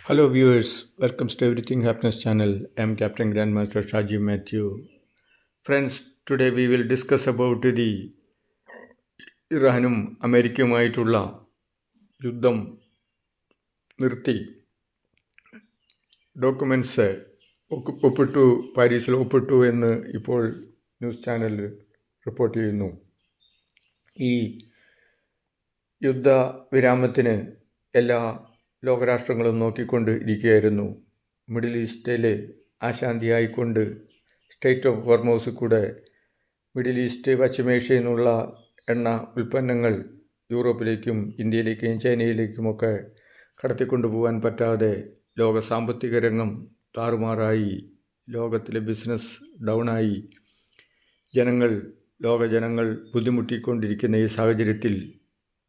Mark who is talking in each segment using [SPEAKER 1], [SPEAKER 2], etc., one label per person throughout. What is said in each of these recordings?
[SPEAKER 1] Hello, viewers. Welcome to Everything Happiness channel. I'm Captain Grandmaster Shaji Matthew. Friends, today we will discuss about the ഇറാനും അമേരിക്കയുമായിട്ടുള്ള യുദ്ധം നിർത്തി documents ഒപ്പിട്ടു, പാരീസിൽ ഒപ്പിട്ടു എന്ന് ഇപ്പോൾ ന്യൂസ് ചാനൽ റിപ്പോർട്ട് ചെയ്യുന്നു. ഈ യുദ്ധവിരാമത്തിന് എല്ലാ ലോകരാഷ്ട്രങ്ങളും നോക്കിക്കൊണ്ട് ഇരിക്കുകയായിരുന്നു. മിഡിൽ ഈസ്റ്റിൽ അശാന്തിയായിക്കൊണ്ട് സ്റ്റേറ്റ് ഓഫ് ഹോർമോസിൽ കൂടെ മിഡിൽ ഈസ്റ്റ് പശ്ചിമേഷ്യയിൽ നിന്നുള്ള എണ്ണ ഉൽപ്പന്നങ്ങൾ യൂറോപ്പിലേക്കും ഇന്ത്യയിലേക്കും ചൈനയിലേക്കുമൊക്കെ കടത്തിക്കൊണ്ടുപോകാൻ പറ്റാതെ ലോക സാമ്പത്തിക രംഗം താറുമാറായി, ലോകത്തിലെ ബിസിനസ് ഡൗണായി, ലോക ജനങ്ങൾ ബുദ്ധിമുട്ടിക്കൊണ്ടിരിക്കുന്ന ഈ സാഹചര്യത്തിൽ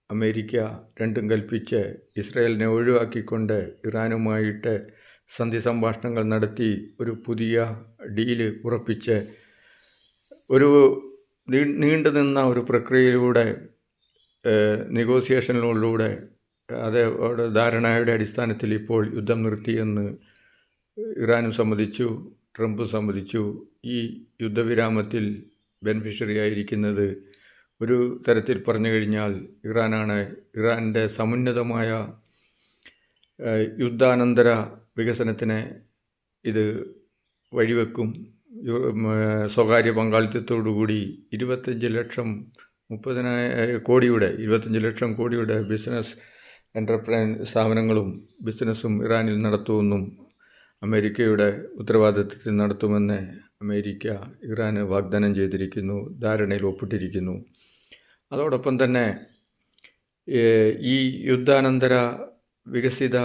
[SPEAKER 1] അമേരിക്ക രണ്ടും കൽപ്പിച്ച് ഇസ്രായേലിനെ ഒഴിവാക്കിക്കൊണ്ട് ഇറാനുമായിട്ട് സന്ധി സംഭാഷണങ്ങൾ നടത്തി ഒരു പുതിയ ഡീല് ഉറപ്പിച്ച് ഒരു നീണ്ടു നിന്ന ഒരു പ്രക്രിയയിലൂടെ, നെഗോസിയേഷനിലൂടെ ധാരണയുടെ അടിസ്ഥാനത്തിൽ ഇപ്പോൾ യുദ്ധം നിർത്തിയെന്ന് ഇറാനും സമ്മതിച്ചു, ട്രംപ് സമ്മതിച്ചു. ഈ യുദ്ധവിരാമത്തിൽ ബെനിഫിഷ്യറി ആയിരിക്കുന്നത് ഒരു തരത്തിൽ പറഞ്ഞു കഴിഞ്ഞാൽ ഇറാനാണ്. ഇറാൻ്റെ സമുന്നതമായ യുദ്ധാനന്തര വികസനത്തിന് ഇത് വഴിവെക്കും. സ്വകാര്യ പങ്കാളിത്തത്തോടുകൂടി 25 ലക്ഷം കോടിയുടെ ബിസിനസ് സ്ഥാപനങ്ങളും ബിസിനസ്സും ഇറാനിൽ നടത്തുമെന്നും അമേരിക്കയുടെ ഉത്തരവാദിത്വത്തിൽ നടത്തുമെന്ന് അമേരിക്ക ഇറാന് വാഗ്ദാനം ചെയ്തിരിക്കുന്നു, ധാരണയിൽ ഒപ്പിട്ടിരിക്കുന്നു. അതോടൊപ്പം തന്നെ ഈ യുദ്ധാനന്തര വികസിത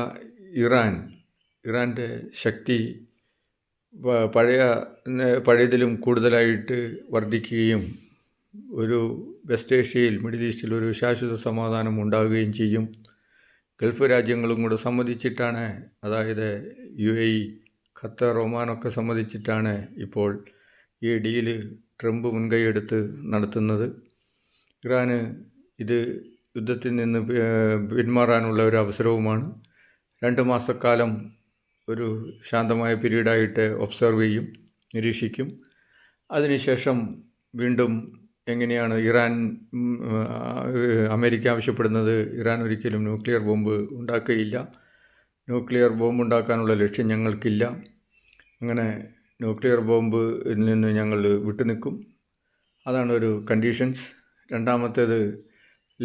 [SPEAKER 1] ഇറാൻ്റെ ശക്തി പഴയതിലും കൂടുതലായിട്ട് വർദ്ധിക്കുകയും ഒരു വെസ്റ്റ് ഏഷ്യയിൽ, മിഡിൽ ഈസ്റ്റിൽ ഒരു ശാശ്വത സമാധാനം ഉണ്ടാവുകയും ചെയ്യും. ഗൾഫ് രാജ്യങ്ങളും കൂടെ സമ്മതിച്ചിട്ടാണ്, അതായത് UAE, ഖത്തർ, ഒമാനൊക്കെ സമ്മതിച്ചിട്ടാണ് ഇപ്പോൾ ഈ ഡീല് ട്രംപ് മുൻകൈയെടുത്ത് നടത്തുന്നത്. ഇറാന് ഇത് യുദ്ധത്തിൽ നിന്ന് പിന്മാറാനുള്ള ഒരു അവസരവുമാണ്. 2 മാസക്കാലം ഒരു ശാന്തമായ പീരീഡായിട്ട് ഒബ്സർവ് ചെയ്യും, നിരീക്ഷിക്കും. അതിനുശേഷം വീണ്ടും എങ്ങനെയാണ് അമേരിക്ക ആവശ്യപ്പെടുന്നത്, ഇറാൻ ഒരിക്കലും ന്യൂക്ലിയർ ബോംബ് ഉണ്ടാക്കുകയില്ല, ന്യൂക്ലിയർ ബോംബ് ഉണ്ടാക്കാനുള്ള ലക്ഷ്യം ഞങ്ങൾക്കില്ല, അങ്ങനെ ന്യൂക്ലിയർ ബോംബിൽ നിന്ന് ഞങ്ങൾ വിട്ടുനിൽക്കും. അതാണ് ഒരു കണ്ടീഷൻസ്. രണ്ടാമത്തേത്,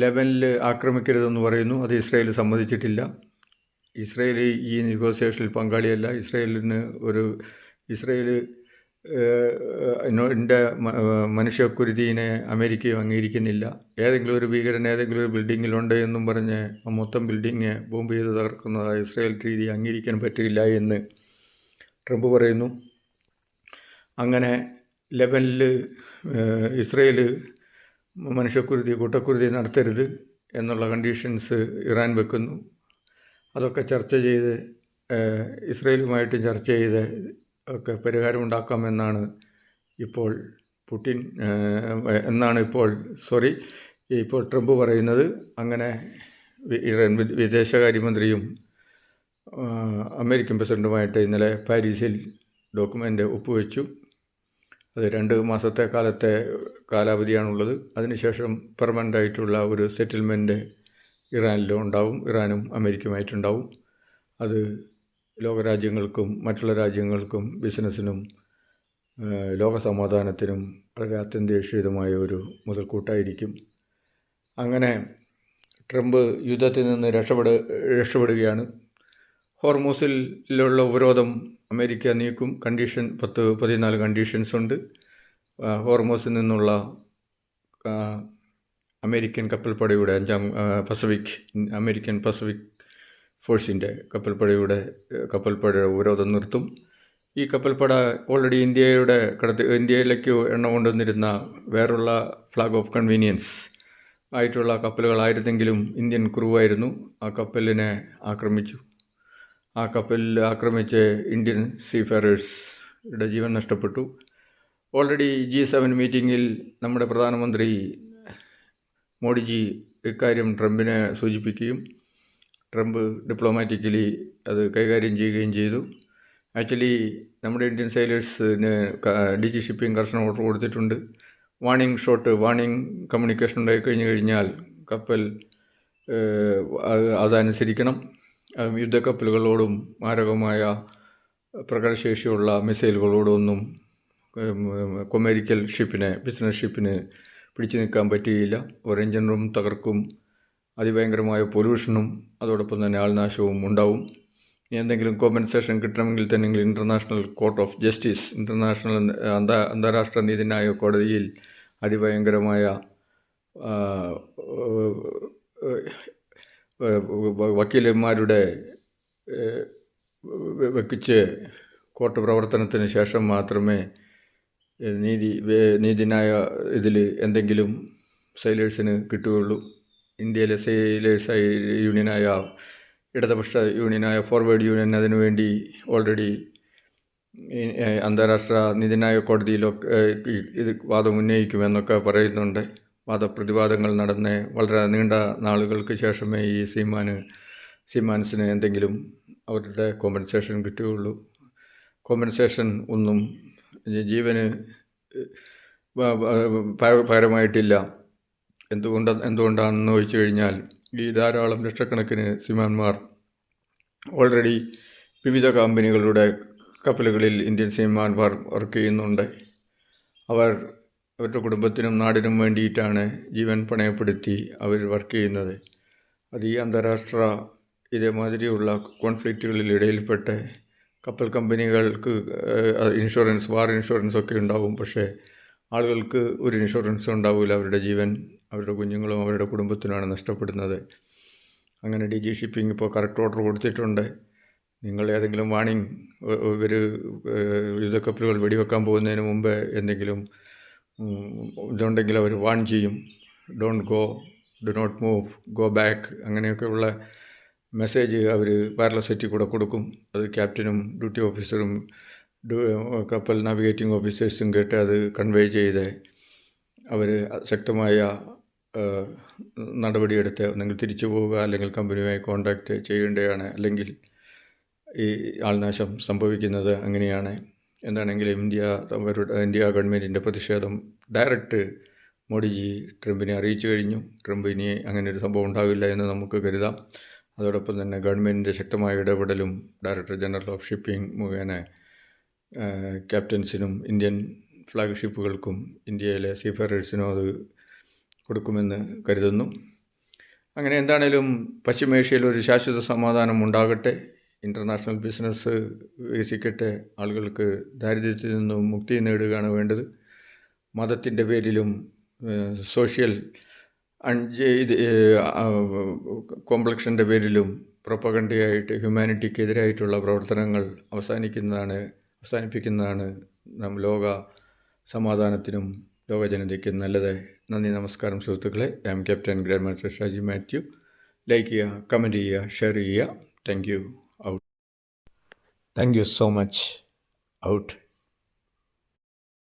[SPEAKER 1] ലെബനിൽ ആക്രമിക്കരുതെന്ന് പറയുന്നു. അത് ഇസ്രായേൽ സമ്മതിച്ചിട്ടില്ല. ഇസ്രായേൽ ഈ നെഗോസിയേഷനിൽ പങ്കാളിയല്ല. ഇസ്രായേൽ മനുഷ്യക്കുരുതിനെ അമേരിക്കയും അംഗീകരിക്കുന്നില്ല. ഏതെങ്കിലും ഒരു ഭീകരൻ ഏതെങ്കിലും ഒരു ബിൽഡിങ്ങിലുണ്ട് എന്നും പറഞ്ഞ് ആ മൊത്തം ബിൽഡിങ് ബോംബ് ചെയ്ത് തകർക്കുന്നത് ഇസ്രായേൽ രീതി അംഗീകരിക്കാൻ പറ്റില്ല എന്ന് ട്രംപ് പറയുന്നു. അങ്ങനെ ലെബനിൽ ഇസ്രായേൽ കൂട്ടക്കുരുതി നടത്തരുത് എന്നുള്ള കണ്ടീഷൻസ് ഇറാൻ വെക്കുന്നു. അതൊക്കെ ചർച്ച ചെയ്ത് ഇസ്രായേലുമായിട്ട് ചർച്ച ചെയ്ത് ഒക്കെ പരിഹാരമുണ്ടാക്കാമെന്നാണ് ഇപ്പോൾ ഇപ്പോൾ ട്രംപ് പറയുന്നത്. അങ്ങനെ വിദേശകാര്യമന്ത്രിയും അമേരിക്കൻ പ്രസിഡൻറ്റുമായിട്ട് ഇന്നലെ പാരീസിൽ ഡോക്യുമെൻ്റ് ഒപ്പുവെച്ചു. അത് 2 മാസത്തെ കാലാവധിയാണുള്ളത്. അതിനുശേഷം പെർമനൻ്റായിട്ടുള്ള ഒരു സെറ്റിൽമെൻറ്റ് ഇറാനിലും ഉണ്ടാവും, ഇറാനും അമേരിക്കയുമായിട്ടുണ്ടാവും. അത് ലോകരാജ്യങ്ങൾക്കും മറ്റുള്ള രാജ്യങ്ങൾക്കും ബിസിനസ്സിനും ലോകസമാധാനത്തിനും വളരെ അത്യന്താപേക്ഷിതമായ ഒരു മുതൽക്കൂട്ടായിരിക്കും. അങ്ങനെ ട്രംപ് യുദ്ധത്തിൽ നിന്ന് രക്ഷപ്പെടുകയാണ്. ഹോർമൂസിലുള്ള ഉപരോധം അമേരിക്ക നീക്കും. 14 കണ്ടീഷൻസ് ഉണ്ട്. ഹോർമൂസിൽ നിന്നുള്ള അമേരിക്കൻ കപ്പൽപ്പടയുടെ അമേരിക്കൻ പസഫിക് ഫോഴ്സിൻ്റെ കപ്പൽപ്പടയുടെ ഉപരോധം നിർത്തും. ഈ കപ്പൽപ്പട ഓൾറെഡി ഇന്ത്യയിലേക്ക് എണ്ണ കൊണ്ടുവന്നിരുന്ന വേറുള്ള ഫ്ലാഗ് ഓഫ് കൺവീനിയൻസ് ആയിട്ടുള്ള കപ്പലുകളായിരുന്നെങ്കിലും ഇന്ത്യൻ ക്രൂ ആയിരുന്നു. ആ കപ്പലിനെ ആക്രമിച്ചു. ആ കപ്പലിൽ ആക്രമിച്ച് ഇന്ത്യൻ സീഫെയറേഴ്സിന്റെ ജീവൻ നഷ്ടപ്പെട്ടു. ഓൾറെഡി G7 മീറ്റിങ്ങിൽ നമ്മുടെ പ്രധാനമന്ത്രി മോഡിജി ഇക്കാര്യം ട്രംപിനെ സൂചിപ്പിക്കുകയും ട്രംപ് ഡിപ്ലോമാറ്റിക്കലി അത് കൈകാര്യം ചെയ്യുകയും ചെയ്തു. ആക്ച്വലി നമ്മുടെ ഇന്ത്യൻ സെയിലേഴ്സിന് DG ഷിപ്പിംഗ് കർശന ഓർഡർ കൊടുത്തിട്ടുണ്ട്. വാണിംഗ് കമ്മ്യൂണിക്കേഷൻ ഉണ്ടായി കഴിഞ്ഞാൽ കപ്പൽ അതനുസരിക്കണം. യുദ്ധക്കപ്പലുകളോടും മാരകമായ പ്രകടശേഷിയുള്ള മിസൈലുകളോടൊന്നും കൊമേരിക്കൽ ബിസിനസ് ഷിപ്പിന് പിടിച്ചു നിൽക്കാൻ പറ്റുകയില്ല. ഒരു എഞ്ചിൻ റൂം തകർക്കും, അതിഭയങ്കരമായ പൊല്യൂഷനും അതോടൊപ്പം തന്നെ ആൾനാശവും ഉണ്ടാവും. എന്തെങ്കിലും കോമ്പൻസേഷൻ കിട്ടണമെങ്കിൽ തന്നെ ഇൻ്റർനാഷണൽ കോർട്ട് ഓഫ് ജസ്റ്റിസ്, അന്താരാഷ്ട്ര നീതിന്യായ കോടതിയിൽ അതിഭയങ്കരമായ വക്കീലന്മാരുടെ വെക്കിച്ച് കോർട്ട് പ്രവർത്തനത്തിന് ശേഷം മാത്രമേ നീതിന്യായ ഇതിൽ എന്തെങ്കിലും സെയിലേഴ്സിന് കിട്ടുകയുള്ളൂ. ഇന്ത്യയിലെ സെയിലേഴ്സ് യൂണിയനായ ഇടതുപക്ഷ യൂണിയനായ ഫോർവേഡ് യൂണിയൻ അതിനുവേണ്ടി ഓൾറെഡി അന്താരാഷ്ട്ര നീതിന്യായ കോടതിയിലൊക്കെ ഇത് വാദം ഉന്നയിക്കുമെന്നൊക്കെ പറയുന്നുണ്ട്. വാദപ്രതിവാദങ്ങൾ നടന്ന് വളരെ നീണ്ട നാളുകൾക്ക് ശേഷമേ ഈ സീമാൻസിന് എന്തെങ്കിലും അവരുടെ കോമ്പൻസേഷൻ കിട്ടുകയുള്ളൂ. കോമ്പൻസേഷൻ ഒന്നും ജീവന് പകരമായിട്ടില്ല. എന്തുകൊണ്ടാണെന്ന് ചോദിച്ചു കഴിഞ്ഞാൽ ഈ ധാരാളം ലക്ഷക്കണക്കിന് സീമാന്മാർ ഓൾറെഡി വിവിധ കമ്പനികളുടെ കപ്പലുകളിൽ ഇന്ത്യൻ സീമാന്മാർ വർക്ക് ചെയ്യുന്നുണ്ട്. അവരുടെ കുടുംബത്തിനും നാടിനും വേണ്ടിയിട്ടാണ് ജീവൻ പണയപ്പെടുത്തി അവർ വർക്ക് ചെയ്യുന്നത്. അത് ഈ അന്താരാഷ്ട്ര ഇതേമാതിരിയുള്ള കോൺഫ്ലിക്റ്റുകളിൽ ഇടയിൽപ്പെട്ട് കപ്പൽ കമ്പനികൾക്ക് വാർ ഇൻഷുറൻസൊക്കെ ഉണ്ടാവും. പക്ഷേ ആളുകൾക്ക് ഒരു ഇൻഷുറൻസും ഉണ്ടാവില്ല. അവരുടെ ജീവൻ അവരുടെ കുഞ്ഞുങ്ങളും അവരുടെ കുടുംബത്തിനുമാണ് നഷ്ടപ്പെടുന്നത്. അങ്ങനെ DG ഷിപ്പിംഗ് ഇപ്പോൾ കറക്റ്റ് ഓർഡർ കൊടുത്തിട്ടുണ്ട്. നിങ്ങൾ ഏതെങ്കിലും ഇവർ യുദ്ധക്കപ്പലുകൾ വെടിവെക്കാൻ പോകുന്നതിന് മുമ്പ് എന്തെങ്കിലും ഇതുണ്ടെങ്കിൽ അവർ വാൺ ചെയ്യും. Don't go, do not move, go back, അങ്ങനെയൊക്കെയുള്ള മെസ്സേജ് അവർ വയർലെസ് സെറ്റിൽ കൂടെ കൊടുക്കും. അത് ക്യാപ്റ്റനും ഡ്യൂട്ടി ഓഫീസറും കപ്പൽ നാവിഗേറ്റിംഗ് ഓഫീസേഴ്സും കേട്ട് അത് കൺവേ ചെയ്ത് അവർ ശക്തമായ നടപടിയെടുത്ത് ഒന്നെങ്കിൽ തിരിച്ചു പോവുക, അല്ലെങ്കിൽ കമ്പനിയുമായി കോൺടാക്റ്റ് ചെയ്യേണ്ടതാണ്. അല്ലെങ്കിൽ ഈ ആൾനാശം സംഭവിക്കുന്നത് അങ്ങനെയാണ്. എന്താണെങ്കിലും ഇന്ത്യ ഗവൺമെൻറ്റിൻ്റെ പ്രതിഷേധം ഡയറക്റ്റ് മോഡിജി ട്രംപിനെ അറിയിച്ചു കഴിഞ്ഞു. ട്രംപ് ഇനി അങ്ങനെ ഒരു സംഭവം ഉണ്ടാകില്ല എന്ന് നമുക്ക് കരുതാം. അതോടൊപ്പം തന്നെ ഗവൺമെൻറ്റിൻ്റെ ശക്തമായ ഇടപെടലും ഡയറക്ടർ ജനറൽ ഓഫ് ഷിപ്പിംഗ് മുഖേന ക്യാപ്റ്റൻസിനും ഇന്ത്യൻ ഫ്ലാഗ് ഷിപ്പുകൾക്കും ഇന്ത്യയിലെ സീഫെയറേഴ്സിനും അത് കൊടുക്കുമെന്ന് കരുതുന്നു. അങ്ങനെ എന്താണേലും പശ്ചിമേഷ്യയിൽ ഒരു ശാശ്വത സമാധാനം ഉണ്ടാകട്ടെ, ഇൻ്റർനാഷണൽ ബിസിനസ് വികസിക്കട്ടെ, ആളുകൾക്ക് ദാരിദ്ര്യത്തിൽ നിന്നും മുക്തി നേടുകയാണ് വേണ്ടത്. മതത്തിൻ്റെ പേരിലും സോഷ്യൽ കോംപ്ലക്ഷൻ്റെ പേരിലും പ്രൊപ്പഗണ്ടയായിട്ട് ഹ്യൂമാനിറ്റിക്കെതിരായിട്ടുള്ള പ്രവർത്തനങ്ങൾ അവസാനിപ്പിക്കുന്നതാണ് ലോക സമാധാനത്തിനും ലോക ജനതയ്ക്കും നല്ലത്. നന്ദി, നമസ്കാരം സുഹൃത്തുക്കളെ. I am captain grand master Shaji Mathew. Like ചെയ്യുക, കമൻറ്റ് ചെയ്യുക, ഷെയർ ചെയ്യുക. Thank you. Out. Thank you so much. Out.